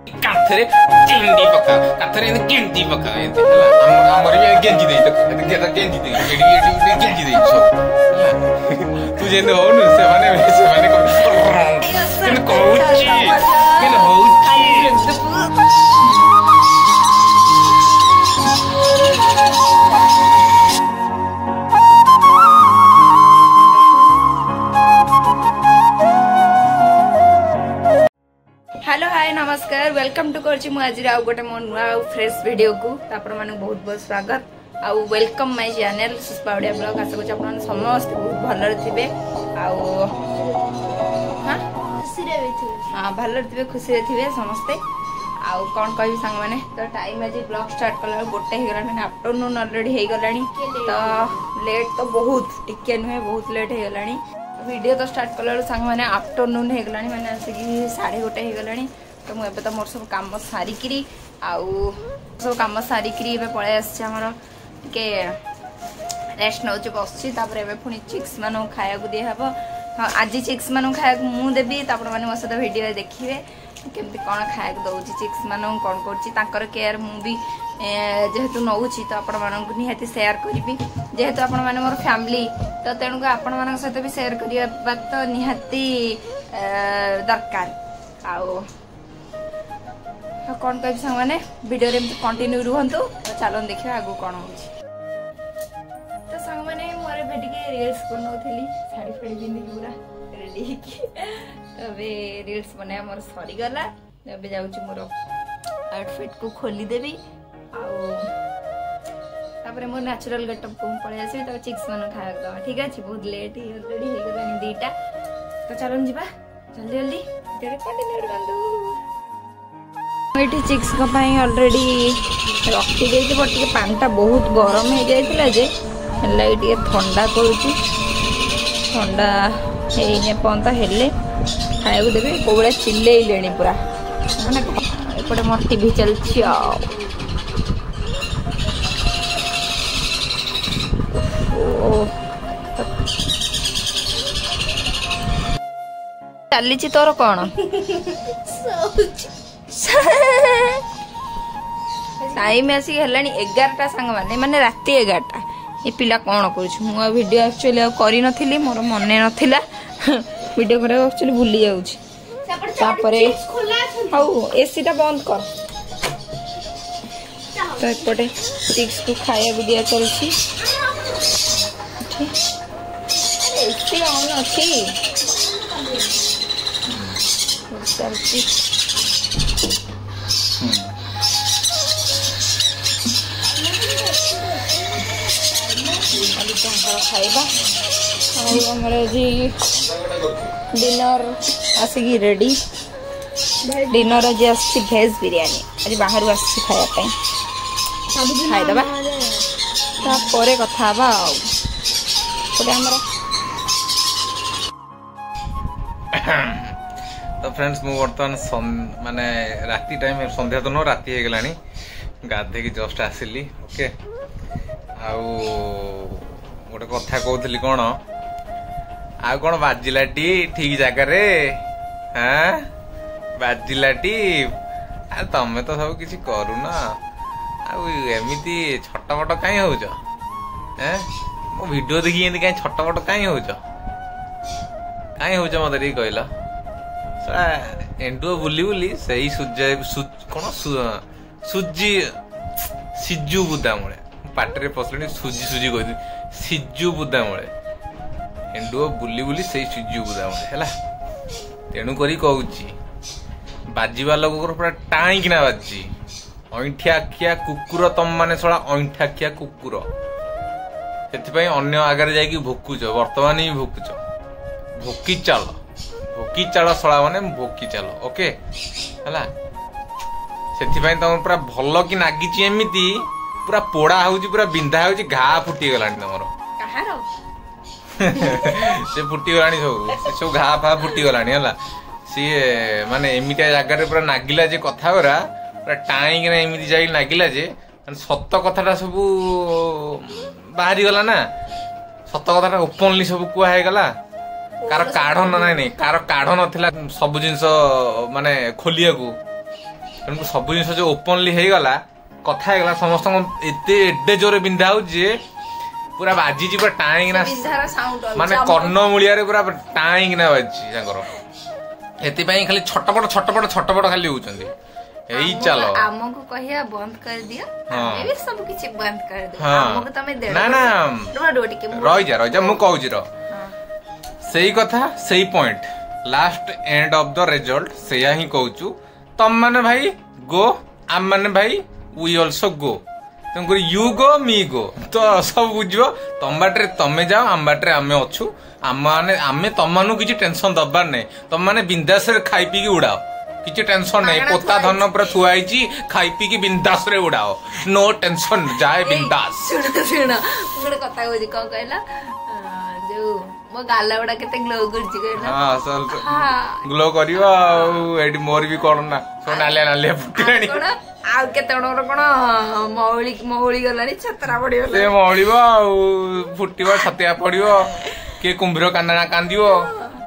काथरे गेंडी पका काथरे गेंडी पका एते हला हमर भी गेंजी देई तो गेंजी देई एडी गेंजी देई सब हला तू जेन हो न से माने केन कहूची केन होची हेलो हाय नमस्कार वेलकम टू करछि मु आज आउ गोटे मो नुआ फ्रेश वीडियो को तापर माने बहुत बहुत स्वागत आउ वेलकम माय चैनल सुस्पाउडिया ब्लॉग आशा करछि आपन समस्त बहुत भलर थिबे आउ हां खुशी रे थिबे हां भलर थिबे खुशी रे थिबे समस्त आउ कोन कहबी संग माने तो टाइम आज ब्लॉग स्टार्ट कला गोटे हे गला माने आफ्टरनून ऑलरेडी हे गलानी तो लेट तो बहुत टिके नुहे बहुत लेट हे गलानी वीडियो तो स्टार्ट कला सांग मैंने आफ्टरनून हो गलानी मैंने आसिक 1:30 हो गलानी तो मुझे तो मोर सब कम सारिकी आउ सब कम सारिकी पलि आमर टे रेस्ट नौ बस पुणी चिक्स मान खाया दिहब हाँ आज चिक्स मान खाया मुझे देवी मैंने मो सहित वीडियो देखिए केमती कौन खाया दौर चिक्स मान कौन कर केयर मुझे जेहेतु नौची तो आपण मानक निहाती शेयर करी जेहेतु आपण माने मोर फैमिली तो तेणुक आपण मान सहित भी शेयर करबा तो निहाती दरकार आउ कौन कह संग माने वीडियो रे कंटिन्यू रुहंतु तो चलो देखिए आगु कौन हो तो संग माने मोर बेटिके रील्स बनौथली साड़ी फाड़ी पिंधि पूरा रेडी तबे रील्स बने मोर सरी गला तबे जाउची मोर आउटफिट को खोली देबी आउे मोर नेचुरल गेटअप को पलि आसबि तब चिक्स मान खाया दवा ठीक अच्छे बहुत लेट ऑलरेडी हो गलानी 2टा तो चलन जीवा जल्दी जल्दी वीडियो कंटिन्यू करंतु एठी चिक्स को पई ऑलरेडी रखी देछि बट के पानटा बहुत गरम हो जाइतिला जे हल्ला एठी ठंडा करूची ठंडा हेने पंता हेले खाया देबे कोबळे चिल्ले लेनी पूरा माने एपटे मोर टीवी चलछि चली तोर कौन टाइम आसिक है 11टा सांग माने राति 11टा ये पिला कौन कर वीडियो एक्चुअली करी नथिली मोर मने नथिला वीडियो करे एक्चुअली भूली जाउची तापरे हाउ एसी टा बंद कर तो एपटे चिक्स को खाया भी दिया चलची एसी ऑन अछि चलची खाइबा डिनर आसिकी रेडी डिनर आज आसी भेज बिरयानी आज बाहर आसी खाया खाईदबा तापर कथा तो फ्रेंड्स मु बर्तमान माने राति टाइम संध्या तो न राति हो गलानी गाधे की जस्ट आसिली ओके आउ गोटे कथा कहूली कौन आ कौन बाजिलाटी ठीक जगह रे हाँ बाजिलाटी आ तमें तो सब किसी करूना आमती छटपट कहीं होच मो वीडियो देखी कहीं छटपट कहीं होच कहीं होच मत टे कहल एंडुओ बुली बुली सही कौन सुजी सिजु बुदा मुळे पाटरे पसले सुजी सुजी कह सिजु बुदा मुळे एंडुओ बुली बुली सही सिजु बुदा मुळे हैला तेणु करी कहूची बाजिबा लोक पूरा टाणी किना बाजी अईठाखिया कुकुर तम माने सला अईठाखिया कुकुर से अन्य आगे जाकि भोकुच वर्तमान ही भोकुच भोकी चाल सला माने भोकी चाल ओके हैला से तुम पूरा भल कि नागिची एमती पूरा पोड़ा होउची पूरा बिंधा होउची घा फुटी गलानी तमरो कहारो से फुटी गलानी सब घा फा फुटी गलानी हैला सी माने एमितिया जगह पूरा नागिला जे कथा गुरा पूरा टाणी कि एमती जाई नागिला जे सत कथाटा सब बाहरी गला ना सत कथाटा ओपनली सब कुआ हे गला कार काढ़ ना नहीं कार काढ़ नथिला सब जिंस माने खोलिया को ତେଣୁ ସବୁ ଜିନିଷ ଯୋଉ ଓପନଲି ହେଇଗଲା କଥା ହେଇଗଲା ସମସ୍ତଙ୍କ ଏତେ ଏଡେ ଜୋରେ ବିନ୍ଧା ହଉଛି ଯେ ପୁରା ବାଜିଛି ପୁରା ଟାଣିକିନା ମାନେ କର୍ଣ୍ଣମୂଳିଆରେ ପୁରା ଟାଣିକିନା ବାଜିଛି ତାଙ୍କର ଏଥିପାଇଁ ଖାଲି ଛଟପଟ ଖାଲି ହଉଛନ୍ତି ଏଇ ଚାଲ ଆମକୁ କହିବା ବନ୍ଦ କରିଦିଅ ଆମେ ବି ସବୁ କିଛି ବନ୍ଦ କରିଦିଅ ଆମକୁ ତମେ ନା ନା ରହିଯା ମୁଁ କହୁଛି ସେଇ କଥା ସେଇ point last and of the result ସେଇଆ ହିଁ କହୁଛୁ ତମ ମାନେ ଭାଇ ଗୋ ଆମ ମାନେ ଭାଇ वी ऑल्सो गो तेणुक यू गो मी गो तो सब बुझ तम बाटे तमें जाओ आम बाटे आम अच्छु आम तम किसी टेंशन दबार नहीं तुम मैंने बिंदास खाई पी उड़ाओ किसी टेंशन नहीं पोता धन पूरा थुआई खाई पी बिंदास रे उड़ाओ नो टेंशन जाए बिंदास शुण गोटे कथा कहूँ कौन कहला जो मो गाल गुड़ा के ग्लो ग्लो कर मोर भी करना सब नालिया नालिया फुटी ଆଉ କେତେ ଜଣଙ୍କର କଣ ମଉଳି ଗଲାଣି ଛତରା ପଡିବ ସେ ମଉଳିବ ଆଉ ଫୁଟିବ ଛତିଆ ପଡିବ କିଏ କୁମ୍ଭୀର କାନ୍ଦଣା କାନ୍ଦିବ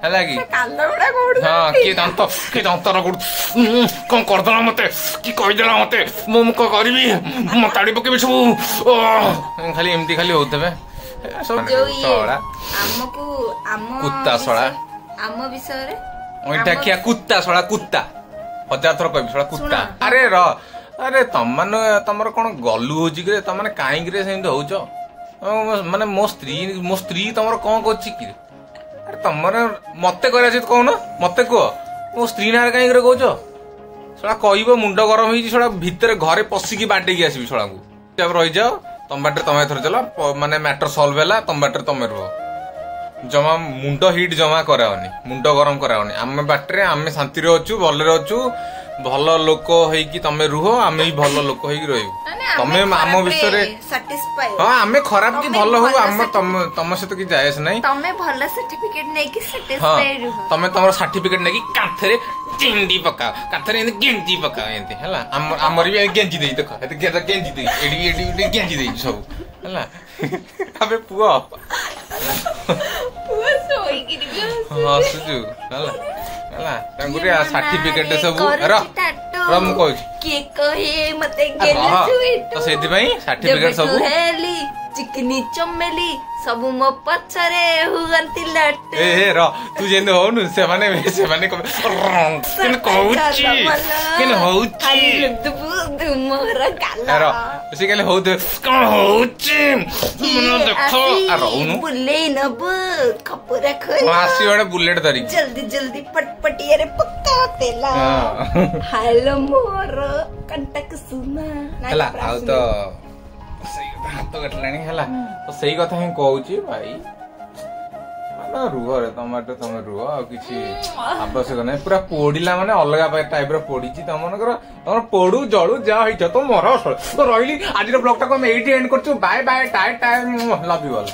ହେଲା କି ହଁ କିଏ ଦନ୍ତର କଣ କରିଦେଲା ମତେ କି କହିଦେଲା ମତେ ମୁଁ କଣ କରିବି ମୁଁ ତାଡି ପକେଇବି ସବୁ ଖାଲି ଏମିତି ଖାଲି ହଉଥିବେ ଆମକୁ କୁତ୍ତା ଶଳା ଆମ ବିଷୟରେ ଏଇଟା କିଆ କୁତ୍ତା ଶଳା କୁତ୍ତା 1000 ଥର କହିବି ଶଳା କୁତ୍ତା अरे तमर कौन गलु हो तमें कहीं सेमती होच माने मो स्त्री तमर कौन कर तमर मत कर कौन मत कह मो स्त्री ना कहीं कौच छड़ा कह मुंड गरम हो भितर घरे पशिकी बाटेकी आसबि छड़ा को रही जाओ तम बाटे तमें थर चल माने मैटर सॉल्व है तम बाटे तमें रुह जमा मुंड हिट जमा कराओनी मुंड गरम कराओनी आम बाटे आम शांति अच्छु भलरे अच्छु भल लोक होइकी तमे रुह आमे भी भल लोक होइकी रहू तमे आम विषय हाँ आमे खराब की भल हो आम तम सहित कि जायस नहीं तमे भल सर्टिफिकेट नै कि सैटिस्फाई रुह तमे तमर सर्टिफिकेट नै कि काथरे टिंडी पका काथरे एंती गेंजी पका एंती हला हमर भी गेंजी देई देखो एते गेंजी देई एडी गेंजी देई सब हला अबे पुआ सोई कि हां सुजु हला सर्टिफिकेट सब रम कहूँ के कहे मते गेले तो सेति भाई सर्टिफिकेट सब हेली चिकनी चमेली सब मो पछरे हुगंती लट ए र तू जेन होनु से माने किन कहूची किन होची मोरा गाला र से केले होत कोन होची मन देखो आ रहनु बुले नब खपुरा खोल आसी वाडे बुलेट धरी जल्दी पटपटिया रे पक्का तेला हेलो मोर कंटक सुना हला आ तो हाथ कटलानी है तो सही कथा ही कहूची भाई रुह रे तमे रुह आ किसी आवश्यक नहीं पूरा पोड़िला माने अलग टाइप रो पोड़ी तमनकर तमर पोड़ू जळू जा होइछ तो मर तो रहिली आज ब्लॉग टा को एंड करछु bye bye ta-ta love you all.